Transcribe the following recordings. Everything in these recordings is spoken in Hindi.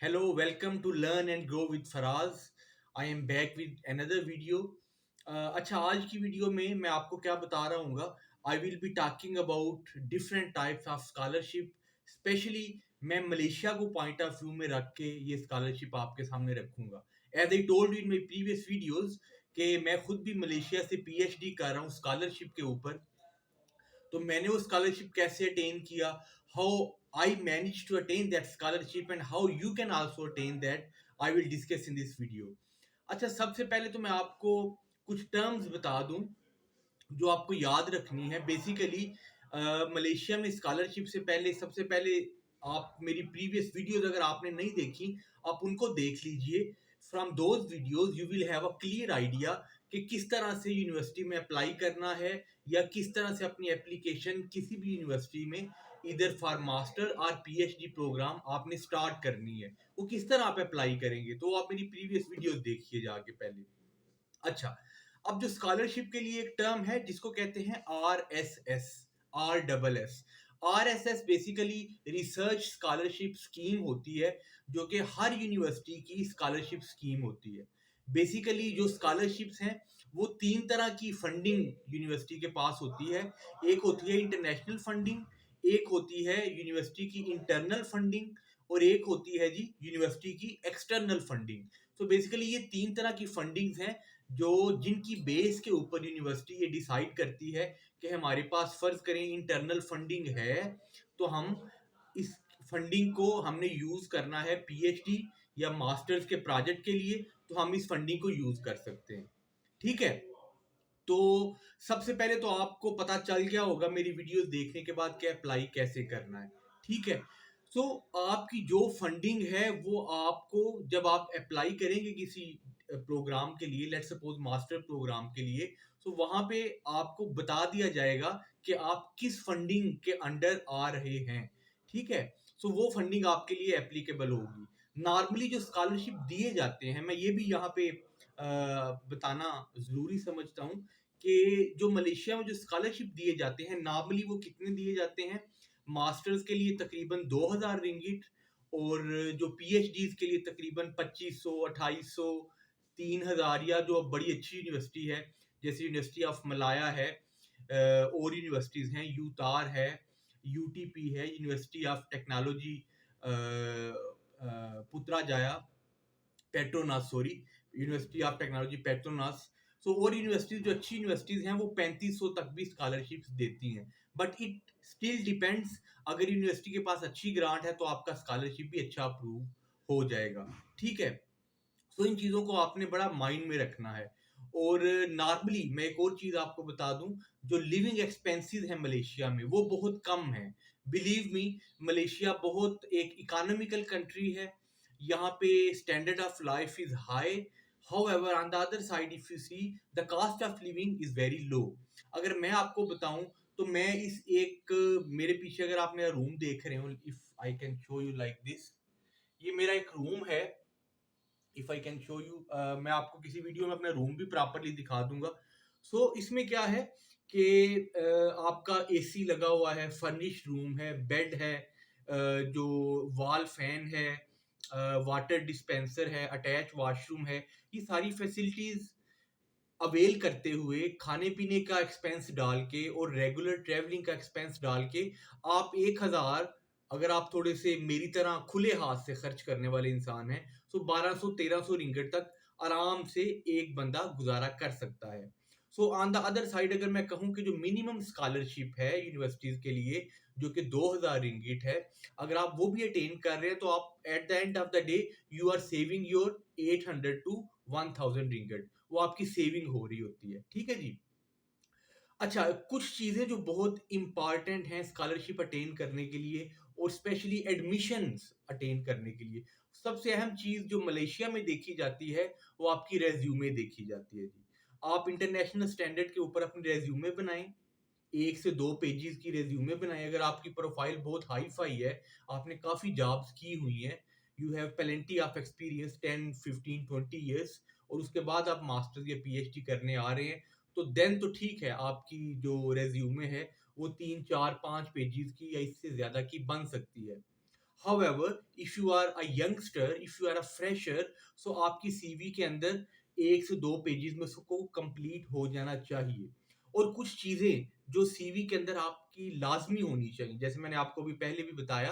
Hello, welcome to Learn and Grow with Faraz. I am back with another video. अच्छा आज की वीडियो में मैं आपको क्या बता रहा हूँ I will be talking about different types of scholarship. Specially मैं मलेशिया को पॉइंट ऑफ व्यू में रख के ये स्कॉलरशिप आपके सामने रखूंगा। As I told in my previous videos कि मैं खुद भी मलेशिया से पीएचडी कर रहा हूँ स्कॉलरशिप के ऊपर। तो मैंने वो स्कॉलरशिप कैसे अटेन किया, how I manage to attain that scholarship and how you can also attain that, I will discuss in this video. अच्छा, सबसे पहले तो मैं आपको कुछ टर्म्स बता दूं जो आपको याद रखनी है। बेसिकली मलेशिया में स्कॉलरशिप से पहले सबसे पहले आप मेरी प्रीवियस वीडियोस अगर आपने नहीं देखी, आप उनको देख लीजिए। From those videos you will have a clear idea कि किस तरह से यूनिवर्सिटी में अप्लाई करना है या किस तरह से अपनी एप्लीकेशन किसी भी यूनिवर्सिटी में इधर फॉर मास्टर और पीएचडी प्रोग्राम आपने स्टार्ट करनी है, वो किस तरह आप अप्लाई करेंगे। तो आप मेरी प्रीवियस वीडियोस देखिए जाके पहले। अच्छा, अब जो स्कॉलरशिप के लिए एक टर्म है जिसको कहते हैं RSS, RSS। RSS basically research scholarship scheme होती है, जो कि हर यूनिवर्सिटी की स्कॉलरशिप स्कीम होती है। बेसिकली जो स्कॉलरशिप्स हैं वो तीन तरह की फंडिंग यूनिवर्सिटी के पास होती है। एक होती है इंटरनेशनल फंडिंग, एक होती है यूनिवर्सिटी की इंटरनल फंडिंग, और एक होती है जी यूनिवर्सिटी की एक्सटर्नल फंडिंग। तो बेसिकली ये तीन तरह की फंडिंग्स हैं जो जिनकी बेस के ऊपर यूनिवर्सिटी ये डिसाइड करती है कि हमारे पास फर्ज करें इंटरनल फंडिंग है, तो हम इस फंडिंग को हमने यूज करना है पीएचडी या मास्टर्स के प्रोजेक्ट के लिए, तो हम इस फंडिंग को यूज कर सकते हैं। ठीक है। तो सबसे पहले तो आपको पता चल गया होगा मेरी वीडियोस देखने के बाद कि अप्लाई कैसे करना है। ठीक है। सो आपकी जो फंडिंग है वो आपको जब आप अप्लाई करेंगे किसी प्रोग्राम के लिए, लेट्स सपोज मास्टर प्रोग्राम के लिए, तो वहां पे आपको बता दिया जाएगा कि आप किस फंडिंग के अंडर आ रहे हैं। ठीक है। सो वो फंडिंग आपके लिए एप्लीकेबल होगी। नॉर्मली जो स्कॉलरशिप दिए जाते हैं, मैं ये भी यहाँ पे बताना जरूरी समझता हूँ कि जो मलेशिया में जो स्कॉलरशिप दिए जाते हैं नॉर्मली वो कितने दिए जाते हैं। मास्टर्स के लिए तकरीबन 2000 रिंगिट, और जो पीएचडीज के लिए तकरीबन 2500, 2800, 3000, या जो अब बड़ी अच्छी यूनिवर्सिटी है जैसे यूनिवर्सिटी ऑफ मलाया है, और यूनिवर्सिटीज हैं, यूतार है, यूटीपी है, university of technology Putrajaya, Petronas, sorry, university of technology Petronas. So और यूनिवर्सिटीज जो अच्छी यूनिवर्सिटीज हैं वो 3500 तक भी स्कॉलरशिप्स देती हैं, बट इट स्टिल डिपेंड्स। अगर यूनिवर्सिटी के पास अच्छी ग्रांट है तो आपका स्कॉलरशिप भी अच्छा अप्रूव हो जाएगा। ठीक है। सो इन चीज़ों को आपने बड़ा माइंड में रखना है। और नॉर्मली मैं एक और चीज़ आपको बता दूं, जो लिविंग एक्सपेंसेस हैं मलेशिया में वो बहुत कम है। बिलीव मी, मलेशिया बहुत एक इकोनॉमिकल कंट्री है। यहाँ पे standard of life is high. However, on the other side, if you see, the cost of living is very low. अगर मैं आपको बताऊं तो मैं इस एक मेरे पीछे अगर आप मेरा रूम देख रहे हो, if I can show you like this, ये मेरा एक रूम है। If I can show you, मैं आपको किसी वीडियो में अपना रूम भी प्रॉपरली दिखा दूंगा। सो इसमें क्या है कि आपका एसी लगा हुआ है, फर्निश्ड रूम है, बेड है, जो वॉल फैन है, वाटर डिस्पेंसर है, अटैच वॉशरूम है। ये सारी फैसिलिटीज अवेल करते हुए खाने पीने का एक्सपेंस डाल के और रेगुलर ट्रेवलिंग का एक्सपेंस डाल के आप 1000, अगर आप थोड़े से मेरी तरह खुले हाथ से खर्च करने वाले इंसान हैं, तो 1200-1300 रिंगट तक आराम से एक बंदा गुजारा कर सकता है। So on the other side अगर मैं कहूं कि जो मिनिमम स्कॉलरशिप है यूनिवर्सिटीज के लिए, जो कि 2000 रिंगिट है, अगर आप वो भी अटेन कर रहे हैं तो आप at the end of the day you are saving your 800 to 1000 ringgit. वो आपकी सेविंग हो रही होती है। ठीक है जी। अच्छा, कुछ चीजें जो बहुत इंपॉर्टेंट हैं स्कॉलरशिप अटेन करने के लिए और स्पेशली एडमिशंस अटेन करने के लिए। सबसे अहम चीज जो मलेशिया में देखी जाती है वो आपकी रेज्यूमे देखी जाती है जी। आप इंटरनेशनल स्टैंडर्ड के ऊपर अपनी रेज्यूमे बनाएं, 1 से 2 पेजेस की रेज्यूमे बनाएं। अगर आपकी प्रोफाइल बहुत हाई फाई है, आपने काफी जॉब्स की हुई हैं, you have plenty of experience 10, 15, 20 years, और उसके बाद आप मास्टर्स या पीएचडी करने आ रहे हैं, तो देन तो ठीक है, आपकी जो रेज्यूमे है वो 3, 4, 5 पेजेस की या इससे ज्यादा की बन सकती है। However, if you are a youngster, if you are a fresher, so आपकी सीवी के अंदर 1 से 2 पेजेस में उसको कंप्लीट हो जाना चाहिए। और कुछ चीज़ें जो सीवी के अंदर आपकी लाज़मी होनी चाहिए, जैसे मैंने आपको अभी पहले भी बताया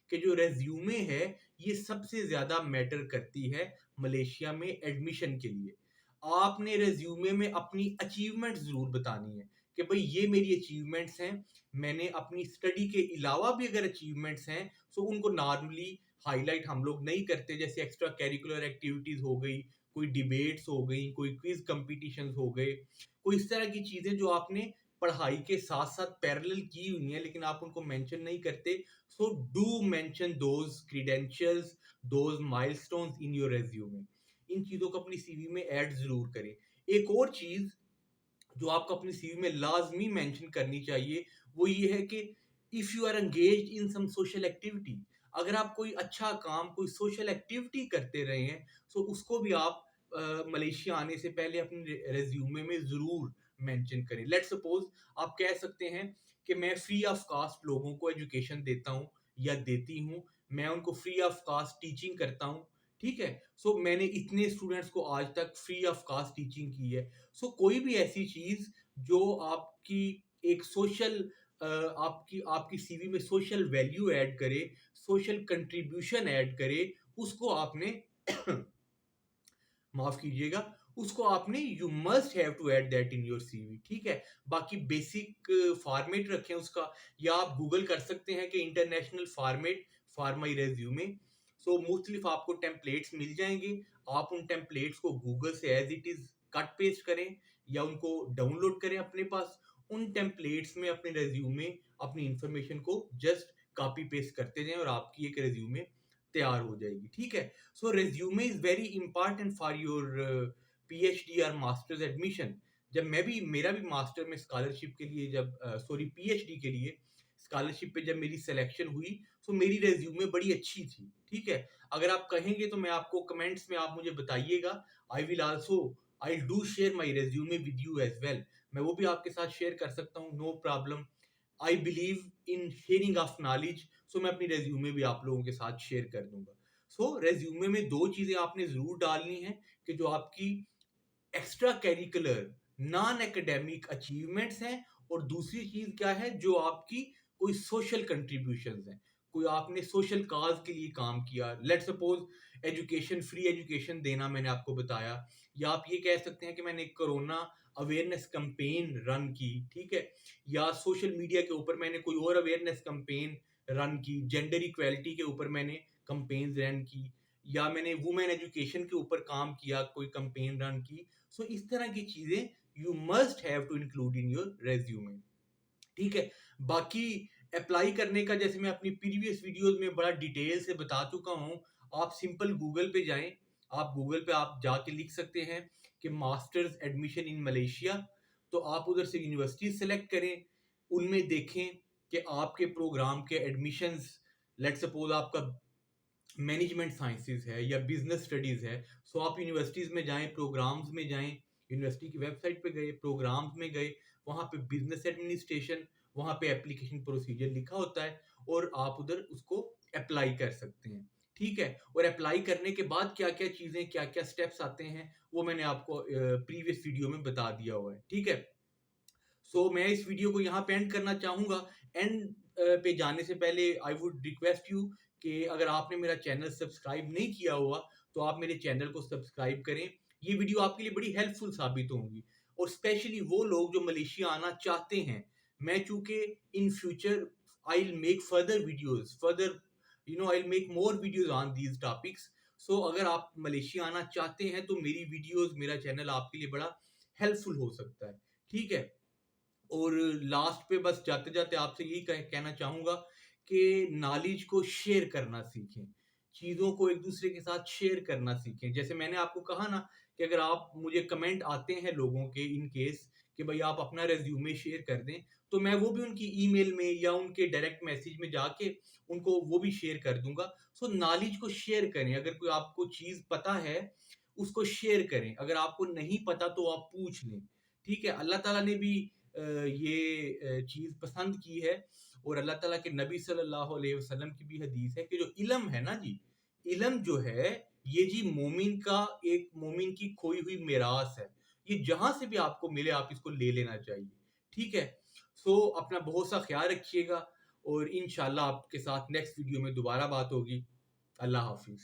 कि जो रिज़्यूमे है, ये सबसे ज़्यादा मैटर करती है मलेशिया में एडमिशन के लिए। आपने रिज़्यूमे में अपनी अचीवमेंट्स ज़रूर बतानी है कि भई ये मेरी अचीवमेंट्स हैं, मैंने अपनी स्टडी के अलावा भी अगर अचीवमेंट्स हैं, सो उनको नॉर्मली हाईलाइट हम लोग नहीं करते, जैसे एक्स्ट्रा करिकुलर एक्टिविटीज हो गई, कोई डिबेट्स हो गई, कोई क्विज कंपटीशंस हो गए, कोई इस तरह की चीजें जो आपने पढ़ाई के साथ साथ पैरेलल की हुई हैं लेकिन आप उनको मेंशन नहीं करते। So do mention those credentials, those milestones in your resume. इन चीजों को अपनी सीवी में ऐड जरूर करें। एक और चीज जो आपको अपनी सीवी में लाजमी मेंशन करनी चाहिए, वो ये है कि if you are engaged in some social activity, अगर आप कोई अच्छा काम, कोई सोशल एक्टिविटी करते रहे हैं, सो उसको भी आप मलेशिया आने से पहले अपने रेज्यूमे में जरूर मेंशन करें। लेट्स सपोज आप कह सकते हैं कि मैं फ्री ऑफ कास्ट लोगों को एजुकेशन देता हूँ या देती हूँ, मैं उनको फ्री ऑफ कास्ट टीचिंग करता हूँ, ठीक है। सो मैंने इतने स्टूडेंट्स को आज तक फ्री ऑफ कास्ट टीचिंग की है। सो कोई भी ऐसी चीज जो आपकी एक सोशल आपकी आपकी सीवी में सोशल वैल्यू ऐड करे, सोशल कंट्रीब्यूशन ऐड करे, उसको आपने माफ कीजिएगा, उसको आपने you must have to add that in your CV, ठीक है। बाकी बेसिक फॉर्मेट रखें उसका, या आप गूगल कर सकते हैं कि international format for my resume. So मुख्तलिफ आपको टेम्पलेट्स मिल जाएंगे, आप उन टेम्पलेट्स को गूगल से as it is cut paste करें या उनको डाउनलोड करें अपने पास। उन टेम्पलेट्स में अपने रेज्यूमे, अपनी इंफॉर्मेशन को जस्ट कॉपी पेस्ट करते जाएं और आपकी एक रेज्यूमे तैयार हो जाएगी, ठीक है। So resume is very important for your PhD और मास्टर्स एडमिशन। जब मैं भी, मेरा भी मास्टर में स्कॉलरशिप के लिए, जब सॉरी पीएचडी के लिए स्कॉलरशिप पे जब मेरी सिलेक्शन हुई, तो मेरी रेज्यूमे बड़ी अच्छी थी, ठीक है। अगर आप कहेंगे तो मैं आपको कमेंट्स में आप मुझे बताइएगा, I will also, I do share my resume with you as well. मैं वो भी आपके साथ शेयर कर सकता हूँ, no problem. I believe in sharing of knowledge, so मैं अपनी रेज्यूमे भी आप लोगों के साथ शेयर कर दूंगा। सो रेज्यूमे में 2 चीजें आपने जरूर डालनी है कि जो आपकी extra curricular non academic achievements हैं, और दूसरी चीज क्या है, जो आपकी कोई सोशल कंट्रीब्यूशंस हैं, कोई आपने सोशल काज के लिए काम किया। Let suppose education, free education देना मैंने आपको बताया, या आप ये कह सकते हैं कि मैंने कोरोना अवेयरनेस कैंपेन रन की, ठीक है। या सोशल मीडिया के ऊपर मैंने कोई और अवेयरनेस कैंपेन रन की, जेंडर इक्वेलिटी के ऊपर मैंने कैंपेन्स रन की, या मैंने वुमेन एजुकेशन के ऊपर काम किया, कोई कैंपेन रन की। सो इस तरह की चीजें you must have to include in your resume, ठीक है। बाकी अप्लाई करने का, जैसे मैं अपनी प्रीवियस वीडियोस में बड़ा डिटेल से बता चुका हूं, आप सिंपल गूगल पे जाएं, आप गूगल पे आप जाके लिख सकते हैं कि मास्टर्स एडमिशन इन मलेशिया, तो आप उधर से यूनिवर्सिटी सेलेक्ट करें, उनमें देखें कि आपके प्रोग्राम के एडमिशंस, लेट सपोज आपका मैनेजमेंट साइंसेज है या बिजनेस स्टडीज है, सो आप यूनिवर्सिटीज में जाएं, प्रोग्राम्स में जाएं, यूनिवर्सिटी की वेबसाइट पे गए, प्रोग्राम्स में गए, वहां पे बिजनेस एडमिनिस्ट्रेशन, वहां पे एप्लीकेशन प्रोसीजर लिखा होता है, और आप उधर उसको अप्लाई कर सकते हैं, ठीक है। और अप्लाई करने के बाद क्या क्या चीजें, क्या क्या स्टेप्स आते हैं, वो मैंने आपको प्रीवियस वीडियो में बता दिया हुआ है, ठीक है। सो मैं इस वीडियो को यहाँ पे एंड करना चाहूंगा। एंड पे जाने से पहले आई वुड रिक्वेस्ट यू कि अगर आपने मेरा चैनल सब्सक्राइब नहीं किया हुआ, तो आप मेरे चैनल को सब्सक्राइब करें। ये वीडियो आपके लिए बड़ी हेल्पफुल साबित होंगी, और स्पेशली वो लोग जो मलेशिया आना चाहते हैं। मैं चूंकि in future I will make further videos, further I will make more videos on these topics. So अगर आप मलेशिया आना चाहते हैं तो मेरी वीडियोस, मेरा चैनल आपके लिए बड़ा हेल्पफुल हो सकता है, ठीक है। और लास्ट पे बस जाते जाते आपसे यही कहना चाहूंगा कि नॉलेज को शेयर करना सीखें, चीजों को एक दूसरे के साथ शेयर करना सीखें। जैसे मैंने आपको कहा ना कि अगर आप, मुझे कमेंट आते हैं लोगों के इन केस कि भाई आप अपना रेज्यूमे शेयर कर दें, तो मैं वो भी उनकी ईमेल में या उनके डायरेक्ट मैसेज में जाके उनको वो भी शेयर कर दूंगा। सो नॉलेज को शेयर करें, अगर कोई आपको चीज पता है उसको शेयर करें, अगर आपको नहीं पता तो आप पूछ लें, ठीक है। अल्लाह ताला ने भी ये चीज पसंद की है, और अल्लाह ताला के नबी सल्लल्लाहु अलैहि वसल्लम की भी हदीस है कि जो इल्म है ना जी, इल्म जो है ये जी मोमिन की खोई हुई मिरास है। ये जहां से भी आपको मिले आप इसको ले लेना चाहिए। ठीक है, सो अपना बहुत सा ख्याल रखिएगा और इंशाल्लाह आपके साथ नेक्स्ट वीडियो में दोबारा बात होगी। अल्लाह हाफिज।